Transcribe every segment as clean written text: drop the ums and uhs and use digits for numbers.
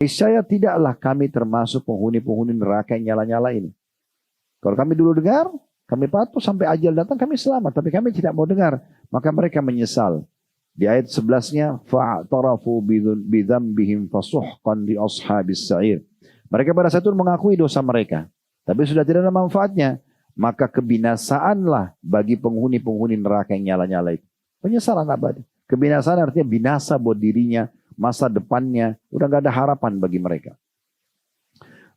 Niscaya tidaklah kami termasuk penghuni-penghuni neraka yang nyala-nyala ini. Kalau kami dulu dengar, kami patuh sampai ajal datang kami selamat. Tapi kami tidak mau dengar. Maka mereka menyesal. Di ayat 11-nya, fa'tarafu bidzambihim fasuhqan li ashabis sa'ir. Mereka pada saat itu mengakui dosa mereka. Tapi sudah tidak ada manfaatnya. Maka kebinasaanlah bagi penghuni-penghuni neraka yang nyala-nyala itu. Penyesalan abadi. Kebinasaan artinya binasa buat dirinya, masa depannya. Udah gak ada harapan bagi mereka.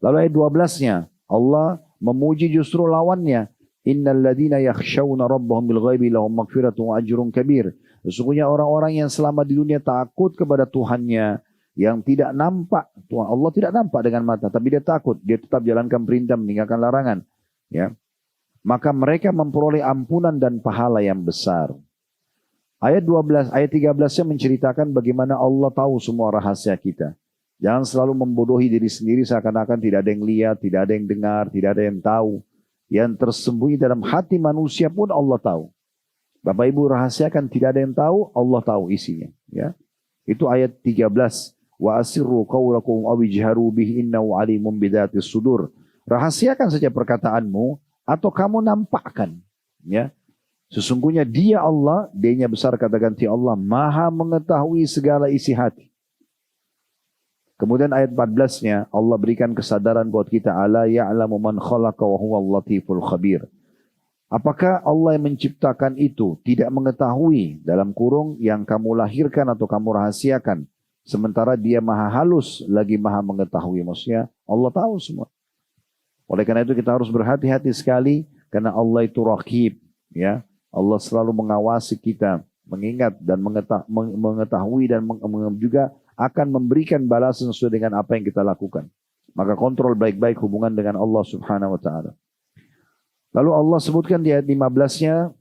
Lalu ayat 12-nya, Allah memuji justru lawannya. Innal ladzina yakhshawna rabbahum bil ghaibi lahum maghfiratun wa ajrun kabir. Sesungguhnya orang-orang yang selama di dunia takut kepada Tuhannya, yang tidak nampak, Tuhan Allah tidak nampak dengan mata, tapi dia takut, dia tetap jalankan perintah, meninggalkan larangan, ya. Maka mereka memperoleh ampunan dan pahala yang besar. Ayat 13-nya menceritakan bagaimana Allah tahu semua rahasia kita. Jangan selalu membodohi diri sendiri seakan-akan tidak ada yang lihat, tidak ada yang dengar, tidak ada yang tahu. Yang tersembunyi dalam hati manusia pun Allah tahu. Bapak Ibu rahasiakan, tidak ada yang tahu, Allah tahu isinya. Ya, itu ayat 13. Wa asirru qawlakum aw ijharu bihi innahu alimun bidatis sudur. Rahasiakan saja perkataanmu atau kamu nampakkan. Ya, sesungguhnya Dia Allah, Dia-nya besar kata ganti Allah, Maha mengetahui segala isi hati. Kemudian ayat 14-nya Allah berikan kesadaran buat kita, ala ya'lamu man khalaqa wa huwal latiful khabir. Apakah Allah yang menciptakan itu tidak mengetahui dalam kurung yang kamu lahirkan atau kamu rahasiakan, sementara Dia maha halus lagi maha mengetahui. Maksudnya Allah tahu semua. Oleh karena itu kita harus berhati-hati sekali, karena Allah itu raqib, ya. Allah selalu mengawasi kita, mengingat dan mengetahui dan juga akan memberikan balasan sesuai dengan apa yang kita lakukan. Maka kontrol baik-baik hubungan dengan Allah Subhanahu wa taala. Lalu Allah sebutkan di ayat 15-nya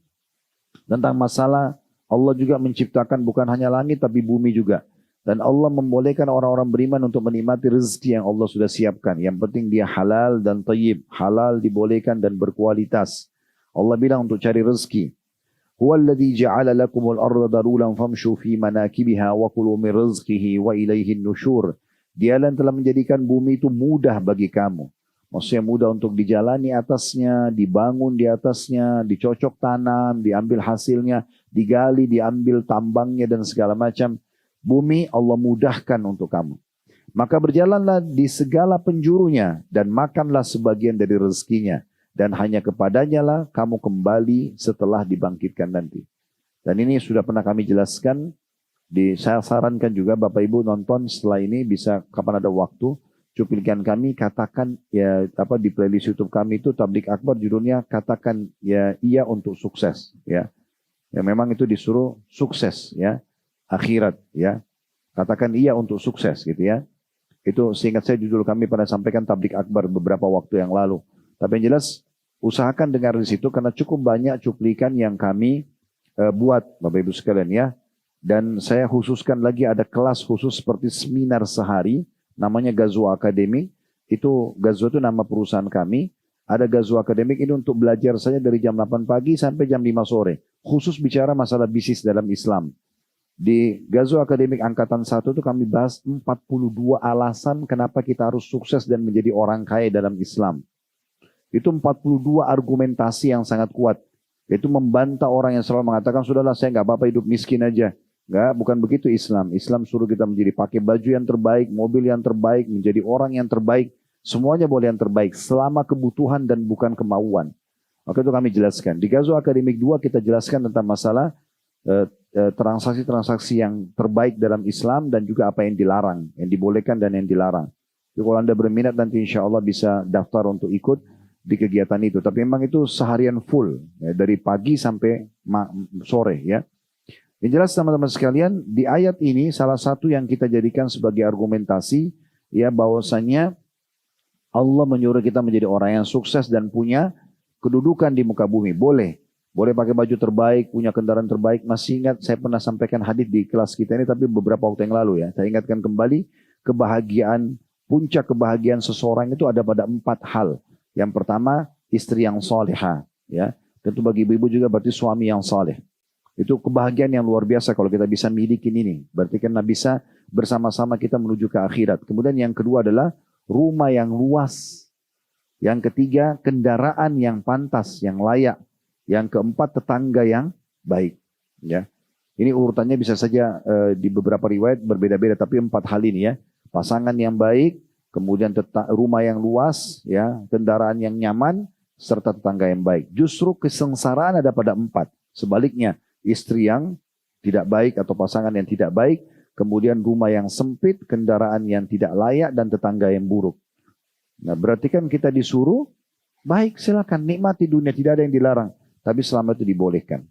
tentang masalah Allah juga menciptakan bukan hanya langit tapi bumi juga. Dan Allah membolehkan orang-orang beriman untuk menikmati rezeki yang Allah sudah siapkan. Yang penting dia halal dan thayyib. Halal dibolehkan dan berkualitas. Allah bilang untuk cari rezeki. Huwallazi ja'ala lakumul arda darulan famshu fi manakibiha wa kulu min rizqihi wa ilaihin nusyur. Dialah yang telah menjadikan bumi itu mudah bagi kamu. Maksudnya mudah untuk dijalani atasnya, dibangun di atasnya, dicocok tanam, diambil hasilnya, digali, diambil tambangnya dan segala macam. Bumi Allah mudahkan untuk kamu. Maka berjalanlah di segala penjurunya dan makanlah sebagian dari rezekinya. Dan hanya kepadanya lah kamu kembali setelah dibangkitkan nanti. Dan ini sudah pernah kami jelaskan. Saya sarankan juga Bapak Ibu nonton setelah ini bisa kapan ada waktu. Cuplikan kami katakan ya di playlist YouTube kami itu Tablik Akbar judulnya katakan ya iya untuk sukses ya. Ya memang itu disuruh sukses ya akhirat ya. Katakan iya untuk sukses gitu ya. Itu seingat saya judul kami pernah sampaikan Tablik Akbar beberapa waktu yang lalu. Tapi yang jelas usahakan dengar di situ karena cukup banyak cuplikan yang kami buat Bapak Ibu sekalian ya. Dan saya khususkan lagi ada kelas khusus seperti seminar sehari. Namanya Ghazwa Akademik, itu Ghazwa itu nama perusahaan kami. Ada Ghazwa Akademik ini untuk belajar saja dari jam 8 pagi sampai jam 5 sore. Khusus bicara masalah bisnis dalam Islam. Di Ghazwa Akademik Angkatan 1 itu kami bahas 42 alasan kenapa kita harus sukses dan menjadi orang kaya dalam Islam. Itu 42 argumentasi yang sangat kuat. Itu membantah orang yang selalu mengatakan, sudahlah saya nggak apa-apa hidup miskin aja. Enggak, bukan begitu Islam. Islam suruh kita menjadi pakai baju yang terbaik, mobil yang terbaik, menjadi orang yang terbaik. Semuanya boleh yang terbaik, selama kebutuhan dan bukan kemauan. Maka itu kami jelaskan. Di Ghazwa Akademik 2 kita jelaskan tentang masalah transaksi-transaksi yang terbaik dalam Islam dan juga apa yang dilarang, yang dibolehkan dan yang dilarang. Jadi kalau Anda berminat nanti insya Allah bisa daftar untuk ikut di kegiatan itu. Tapi memang itu seharian full, ya, dari pagi sampai sore ya. Yang jelas teman-teman sekalian, di ayat ini salah satu yang kita jadikan sebagai argumentasi, ya bahwasanya Allah menyuruh kita menjadi orang yang sukses dan punya kedudukan di muka bumi. Boleh pakai baju terbaik, punya kendaraan terbaik. Masih ingat saya pernah sampaikan hadis di kelas kita ini, tapi beberapa waktu yang lalu ya. Saya ingatkan kembali, kebahagiaan, puncak kebahagiaan seseorang itu ada pada 4 hal. Yang pertama, istri yang salihah, ya. Tentu bagi ibu-ibu juga berarti suami yang saleh. Itu kebahagiaan yang luar biasa kalau kita bisa milikin ini. Berarti kan bisa bersama-sama kita menuju ke akhirat. Kemudian yang kedua adalah rumah yang luas. Yang ketiga, kendaraan yang pantas, yang layak. Yang keempat, tetangga yang baik. Ya, ini urutannya bisa saja di beberapa riwayat berbeda-beda, tapi 4 hal ini ya. Pasangan yang baik, kemudian rumah yang luas, ya, kendaraan yang nyaman, serta tetangga yang baik. Justru kesengsaraan ada pada 4. Sebaliknya, istri yang tidak baik atau pasangan yang tidak baik, kemudian rumah yang sempit, kendaraan yang tidak layak, dan tetangga yang buruk. Nah, berarti kan kita disuruh, baik silakan nikmati dunia, tidak ada yang dilarang. Tapi selama itu dibolehkan.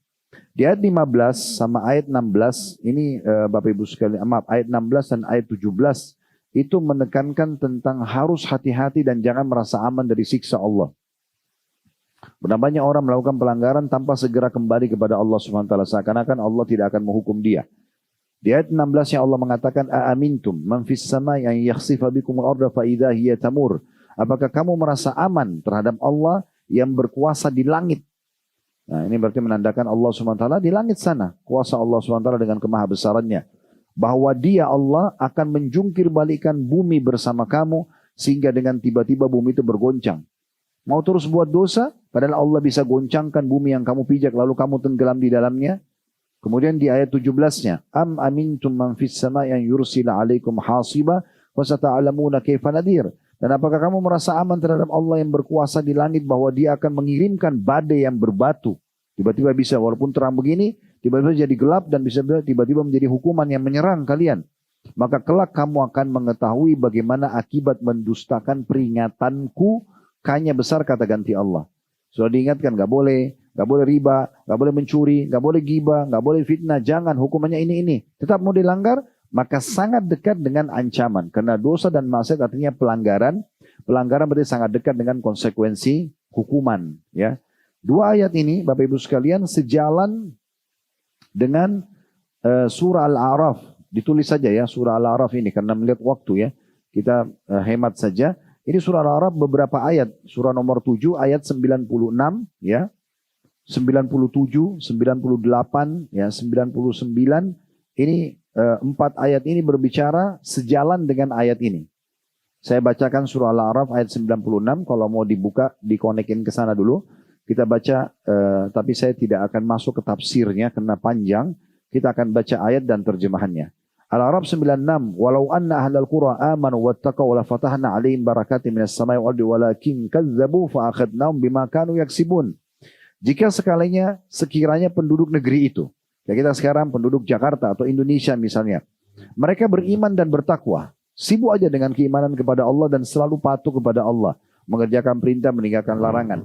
Di ayat 15 sama ayat 16, ini Bapak Ibu sekalian, maaf, ayat 16 dan ayat 17, itu menekankan tentang harus hati-hati dan jangan merasa aman dari siksa Allah. Benar banyak orang melakukan pelanggaran tanpa segera kembali kepada Allah SWT. Seakan-akan Allah tidak akan menghukum dia. Di ayat 16 yang Allah mengatakan, Aamintum man fis samai an yakhsifa bikumul arda fa idza hiya tamur. Apakah kamu merasa aman terhadap Allah yang berkuasa di langit? Nah, ini berarti menandakan Allah SWT di langit sana. Kuasa Allah SWT dengan kemahabesarannya. Bahwa dia Allah akan menjungkir balikan bumi bersama kamu. Sehingga dengan tiba-tiba bumi itu bergoncang. Mau terus buat dosa, padahal Allah bisa goncangkan bumi yang kamu pijak lalu kamu tenggelam di dalamnya. Kemudian di ayat 17-nya, Am amintum man fis samai an yursila alaikum hasiba wa sata'lamuna kaifa nadir. Dan apakah kamu merasa aman terhadap Allah yang berkuasa di langit bahwa dia akan mengirimkan badai yang berbatu. Tiba-tiba bisa walaupun terang begini, tiba-tiba jadi gelap dan bisa tiba-tiba menjadi hukuman yang menyerang kalian. Maka kelak kamu akan mengetahui bagaimana akibat mendustakan peringatanku. Kanya besar kata ganti Allah. Sudah diingatkan gak boleh riba, gak boleh mencuri, gak boleh ghibah, gak boleh fitnah. Jangan, hukumannya ini. Tetap mau dilanggar, maka sangat dekat dengan ancaman. Karena dosa dan maksiat artinya pelanggaran. Pelanggaran berarti sangat dekat dengan konsekuensi hukuman. Ya. 2 ayat ini Bapak Ibu sekalian sejalan dengan surah Al-A'raf. Ditulis saja ya surah Al-A'raf ini karena melihat waktu ya. Kita hemat saja. Ini surah Al-A'raf beberapa ayat. Surah nomor 7 ayat 96 ya. 97, 98, ya 99. Ini 4 ayat ini berbicara sejalan dengan ayat ini. Saya bacakan surah Al-A'raf ayat 96. Kalau mau dibuka, dikonekin ke sana dulu. Kita baca, tapi saya tidak akan masuk ke tafsirnya karena panjang. Kita akan baca ayat dan terjemahannya. Al-A'raf 96, walau anna ahlal qura amanu wattaqaw la fatahna 'alaihim barakatin minas samai wal ardi walakin kazzabu fa akhadnahum bima kanu yaksibun. Jika sekiranya penduduk negeri itu, ya kita sekarang penduduk Jakarta atau Indonesia misalnya, mereka beriman dan bertakwa, sibuk aja dengan keimanan kepada Allah dan selalu patuh kepada Allah, mengerjakan perintah, meninggalkan larangan.